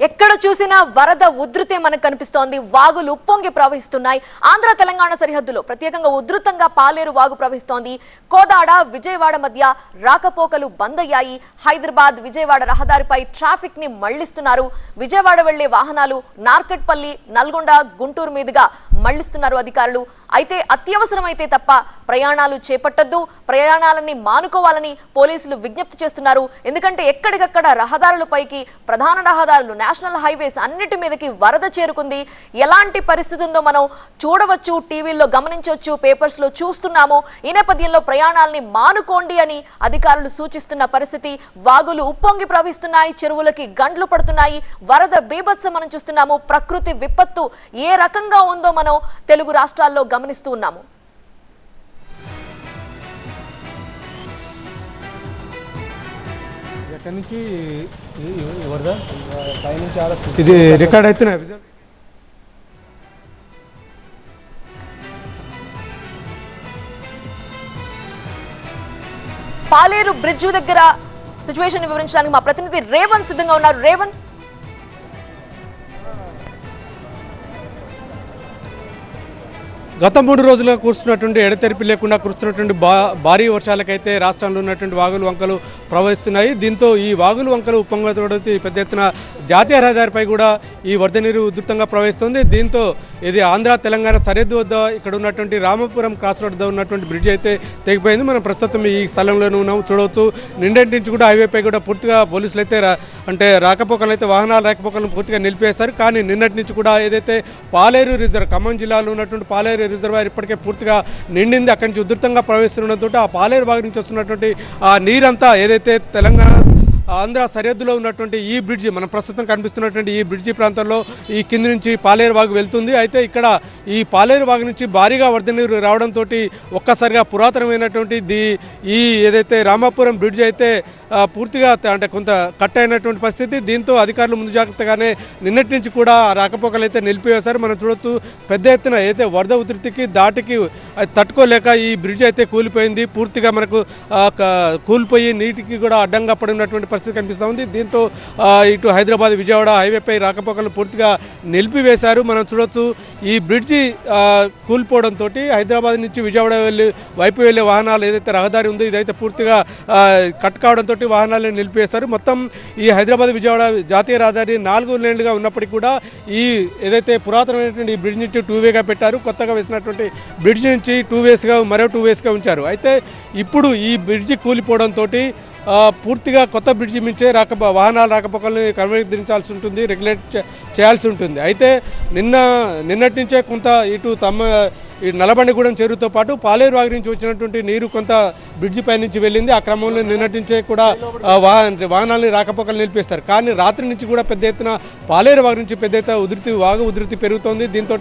ఎక్కడ చూసినా వరద ఉధృతే మనకు కనిపిస్తోంది. వాగులు ఉప్పొంగి ప్రవహిస్తున్నాయి. ఆంధ్ర తెలంగాణ సరిహద్దులో ప్రత్యేకంగా ఉధృతంగా పాలేరు వాగు ప్రవహిస్తోంది. కోదాడ విజయవాడ మధ్య రాకపోకలు బంద్ అయ్యాయి. హైదరాబాద్ విజయవాడ రహదారిపై ట్రాఫిక్ ని మళ్లిస్తున్నారు. విజయవాడ వెళ్లే వాహనాలు నార్కట్పల్లి, నల్గొండ, గుంటూరు మీదుగా మళ్లిస్తున్నారు అధికారులు. అయితే అత్యవసరమైతే తప్ప ప్రయాణాలు చేపట్టొద్దు, ప్రయాణాలని మానుకోవాలని పోలీసులు విజ్ఞప్తి చేస్తున్నారు. ఎందుకంటే ఎక్కడికక్కడ రహదారులపైకి, ప్రధాన రహదారులు, నేషనల్ హైవేస్ అన్నిటి మీదకి వరద చేరుకుంది. ఎలాంటి పరిస్థితి ఉందో మనం చూడవచ్చు, టీవీల్లో గమనించవచ్చు, పేపర్స్ లో చూస్తున్నాము. ఈ నేపథ్యంలో ప్రయాణాలని మానుకోండి అని అధికారులు సూచిస్తున్న పరిస్థితి. వాగులు ఉప్పొంగి ప్రవహిస్తున్నాయి, చెరువులకి గండ్లు పడుతున్నాయి, వరద బీభత్సం మనం చూస్తున్నాము. ప్రకృతి విపత్తు ఏ రకంగా ఉందో మనం తెలుగు రాష్ట్రాల్లో గమనిస్తూ ఉన్నాము. ఇది రికార్డ్ అయితే పాలేరు బ్రిడ్జ్ దగ్గర సిచ్యువేషన్ వివరించడానికి మా ప్రతినిధి రేవన్ సిద్ధంగా ఉన్నారు. రేవన్, గత 3 రోజులుగా కురుస్తున్నటువంటి ఎడతెరిపి లేకుండా కురుస్తున్నటువంటి భారీ వర్షాలకైతే రాష్ట్రంలో ఉన్నటువంటి వాగులు వంకలు ప్రవహిస్తున్నాయి. దీంతో ఈ వాగులు వంకలు ఉప్పొంగడంతో పెద్ద ఎత్తున జాతీయ రహదారిపై కూడా ఈ వరద నీరు ఉధృతంగా ప్రవహిస్తుంది. దీంతో ఇది ఆంధ్ర తెలంగాణ సరిహద్దు వద్ద ఇక్కడ ఉన్నటువంటి రామపురం క్రాస్ రోడ్ వద్ద ఉన్నటువంటి బ్రిడ్జ్ అయితే తెగిపోయింది. మనం ప్రస్తుతం ఈ స్థలంలోనే ఉన్నాము, చూడవచ్చు. నిండటి నుంచి కూడా హైవేపై కూడా పూర్తిగా పోలీసులు అయితే రాకపోకలు అయితే వాహనాల రాకపోకలను పూర్తిగా నిలిపేశారు. కానీ నిన్నటి నుంచి కూడా ఏదైతే పాలేరు రిజర్వ్, ఖమ్మం జిల్లాలో ఉన్నటువంటి పాలేరు రిజర్వాయర్ ఇప్పటికే పూర్తిగా నిండింది. అక్కడి నుంచి ఉధృతంగా ప్రవహిస్తుండటంతో ఆ పాలేరు బాగు నుంచి వస్తున్నటువంటి ఆ నీరంతా ఏదైతే తెలంగాణ ఆంధ్ర సరిహద్దులో ఉన్నటువంటి ఈ బ్రిడ్జి, మనం ప్రస్తుతం కనిపిస్తున్నటువంటి ఈ బ్రిడ్జి ప్రాంతంలో ఈ కింది నుంచి పాలేరు వాగు వెళ్తుంది. అయితే ఇక్కడ ఈ పాలేరు వాగు నుంచి భారీగా వరద నీరు రావడంతో ఒక్కసారిగా పురాతనమైనటువంటి ఈ ఏదైతే రామాపురం బ్రిడ్జ్ అయితే పూర్తిగా అంటే కొంత కట్ అయినటువంటి పరిస్థితి. దీంతో అధికారులు ముందు జాగ్రత్తగానే నిన్నటి నుంచి కూడా రాకపోకలు అయితే నిలిపివేశారు. మనం చూడొచ్చు, పెద్ద ఎత్తున అయితే వరద ఉధృతికి దాటికి తట్టుకోలేక ఈ బ్రిడ్జ్ అయితే కూలిపోయింది. పూర్తిగా మనకు కూలిపోయి నీటికి కూడా అడ్డంగా పడినటువంటి పరిస్థితి కనిపిస్తూ ఉంది. దీంతో ఇటు హైదరాబాద్ విజయవాడ హైవేపై రాకపోకలు పూర్తిగా నిలిపివేశారు. మనం చూడొచ్చు, ఈ బ్రిడ్జి కూలిపోవడంతో హైదరాబాద్ నుంచి విజయవాడ వైపు వెళ్ళే వాహనాలు ఏదైతే రహదారి ఉందో ఇదైతే పూర్తిగా కట్ కావడంతో వాహనాలను నిలిపివేస్తారు. మొత్తం ఈ హైదరాబాద్ విజయవాడ జాతీయ రహదారి 4 లేన్లుగా ఉన్నప్పటికీ కూడా ఈ ఏదైతే పురాతనమైనటువంటి ఈ బ్రిడ్జ్ నుంచి 2 వేగా పెట్టారు. కొత్తగా వేసినటువంటి బ్రిడ్జ్ నుంచి 2 వేస్గా మరో 2 వేస్గా ఉంచారు. అయితే ఇప్పుడు ఈ బ్రిడ్జి కూలిపోవడంతో పూర్తిగా కొత్త బ్రిడ్జి మించే వాహనాల రాకపోకలను క్రమబద్ధీకరించాల్సి ఉంటుంది, రెగ్యులేట్ చేయాల్సి ఉంటుంది. అయితే నిన్నటి నుంచే కొంత ఇటు ఈ నల్లబండిగూడెం చెరువుతో పాటు పాలేరు వాగు నుంచి వచ్చినటువంటి నీరు కొంత బ్రిడ్జి పై నుంచి వెళ్ళింది. ఆ క్రమంలో నిన్నటి నుంచే కూడా వాహనాలని రాకపోకలు నిలిపేస్తారు. కానీ రాత్రి నుంచి కూడా పెద్ద ఎత్తున పాలేరు వాగు నుంచి పెద్ద ఎత్తున వాగు ఉధృతి పెరుగుతోంది. దీంతో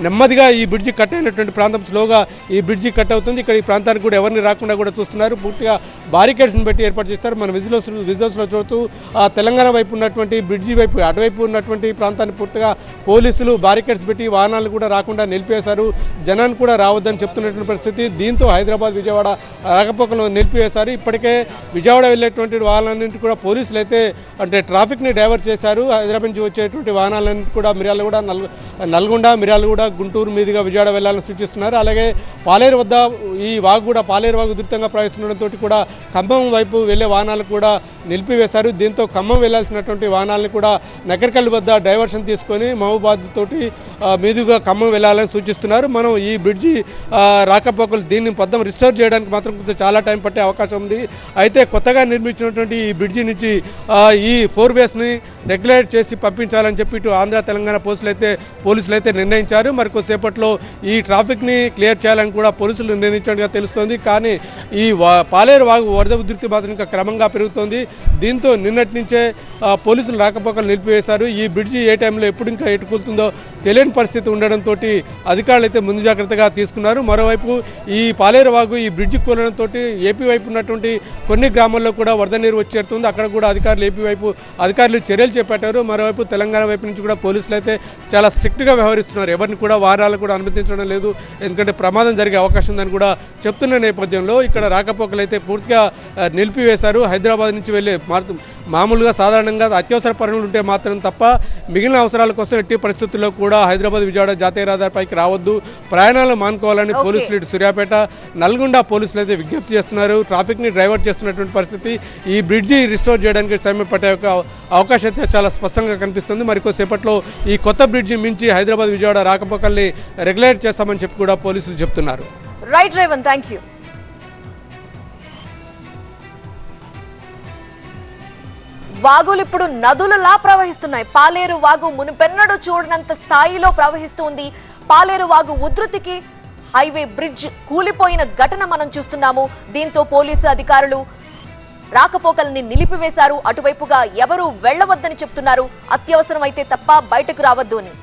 నెమ్మదిగా ఈ బ్రిడ్జి కట్ అయినటువంటి ప్రాంతం స్లోగా ఈ బ్రిడ్జి కట్ అవుతుంది. ఇక్కడ ఈ ప్రాంతానికి కూడా ఎవరిని రాకుండా కూడా చూస్తున్నారు. పూర్తిగా బారికేడ్స్ని పెట్టి ఏర్పాటు చేస్తారు. మన విజువల్స్లో చూస్తూ ఆ తెలంగాణ వైపు ఉన్నటువంటి బ్రిడ్జి వైపు అటువైపు ఉన్నటువంటి ప్రాంతాన్ని పూర్తిగా పోలీసులు బారికేడ్స్ పెట్టి వాహనాలు కూడా రాకుండా నిలిపేశారు. జనాన్ని కూడా రావద్దని చెప్తున్నటువంటి పరిస్థితి. దీంతో హైదరాబాద్ విజయవాడ రాకపోకలు నిలిపివేశారు. ఇప్పటికే విజయవాడ వెళ్ళేటువంటి వాహనాలన్నింటి కూడా పోలీసులు అయితే అంటే ట్రాఫిక్ని డైవర్ట్ చేశారు. హైదరాబాద్ నుంచి వచ్చేటువంటి వాహనాలన్నింటి కూడా నల్గొండ, మిర్యాలగూడ, గుంటూరు మీదుగా విజయవాడ వెళ్లాలని సూచిస్తున్నారు. అలాగే పాలేరు వద్ద ఈ వాగు కూడా పాలేరు వాగు ఉధృతంగా ప్రవహిస్తుండటంతో కూడా ఖమ్మం వైపు వెళ్లే వాహనాలు కూడా నిలిపివేశారు. దీంతో ఖమ్మం వెళ్లాల్సినటువంటి వాహనాలను కూడా నకరికల్ వద్ద డైవర్షన్ తీసుకొని మహబూబాద్ తోటి మీదుగా ఖమ్మం వెళ్లాలని సూచిస్తున్నారు. మనం ఈ బ్రిడ్జి రాకపోకలు దీన్ని మొత్తం రిస్టోర్ చేయడానికి మాత్రం కొంచెం చాలా టైం పట్టే అవకాశం ఉంది. అయితే కొత్తగా నిర్మించినటువంటి ఈ బ్రిడ్జి నుంచి ఈ 4 వేస్ని రెగ్యులేట్ చేసి పంపించాలని చెప్పి ఇటు ఆంధ్ర తెలంగాణ పోలీసులు అయితే నిర్ణయించారు. మరి కొద్దిసేపట్లో ఈ ట్రాఫిక్ని క్లియర్ చేయాలని కూడా పోలీసులు నిర్ణయించినట్టుగా తెలుస్తోంది. కానీ ఈ పాలేరు వాగు వరద ఉధృతి మాత్రం ఇంకా క్రమంగా పెరుగుతోంది. దీంతో నిన్నటి నుంచే పోలీసులు రాకపోకలు నిలిపివేశారు. ఈ బ్రిడ్జి ఏ టైంలో ఎప్పుడు ఇంకా ఎటుకుతుందో తెలియని పరిస్థితి ఉండడంతో అధికారులు అయితే ముందు జాగ్రత్తగా తీసుకున్నారు. మరోవైపు ఈ పాలేరు వాగు ఈ బ్రిడ్జి కూలడంతో ఏపీ వైపు ఉన్నటువంటి కొన్ని గ్రామాల్లో కూడా వరద నీరు వచ్చేస్తుంది. అక్కడ కూడా అధికారులు చర్యలు చేపట్టారు. మరోవైపు తెలంగాణ వైపు నుంచి కూడా పోలీసులు అయితే చాలా స్ట్రిక్ట్గా వ్యవహరిస్తున్నారు. ఎవరిని కూడా వాహనాలు కూడా అనుమతించడం లేదు, ఎందుకంటే ప్రమాదం జరిగే అవకాశం ఉందని కూడా చెప్తున్న నేపథ్యంలో ఇక్కడ రాకపోకలు అయితే పూర్తిగా నిలిపివేశారు. హైదరాబాద్ నుంచి వెళ్ళే మామూలుగా సాధారణంగా అదేవిధంగా అత్యవసర పనులు ఉంటే మాత్రం తప్ప మిగిలిన అవసరాల కోసం ఎట్టి పరిస్థితుల్లో కూడా హైదరాబాద్ విజయవాడ జాతీయ రహదారిపైకి రావద్దు, ప్రయాణాలు మానుకోవాలని పోలీసులు ఇటు సూర్యాపేట నల్గొండ పోలీసులు అయితే విజ్ఞప్తి చేస్తున్నారు. ట్రాఫిక్ని డైవర్ట్ చేస్తున్నటువంటి పరిస్థితి, ఈ బ్రిడ్జి రిస్టోర్ చేయడానికి సమయం పట్టే అవకాశం అయితే చాలా స్పష్టంగా కనిపిస్తుంది. మరికొద్దిసేపట్లో ఈ కొత్త బ్రిడ్జి మించి హైదరాబాద్ విజయవాడ రాకపోకల్ని రెగ్యులేట్ చేస్తామని చెప్పి కూడా పోలీసులు చెప్తున్నారు. Right Revanth, thank you. వాగులు ఇప్పుడు నదులలా ప్రవహిస్తున్నాయి. పాలేరు వాగు మునుపెన్నడూ చూడనంత స్థాయిలో ప్రవహిస్తుంది. పాలేరు వాగు ఉధృతికి హైవే బ్రిడ్జ్ కూలిపోయిన ఘటన మనం చూస్తున్నాము. దీంతో పోలీసు అధికారులు రాకపోకల్ని నిలిపివేశారు. అటువైపుగా ఎవరూ వెళ్లవద్దని చెప్తున్నారు. అత్యవసరం అయితే తప్ప బయటకు రావద్దు అని.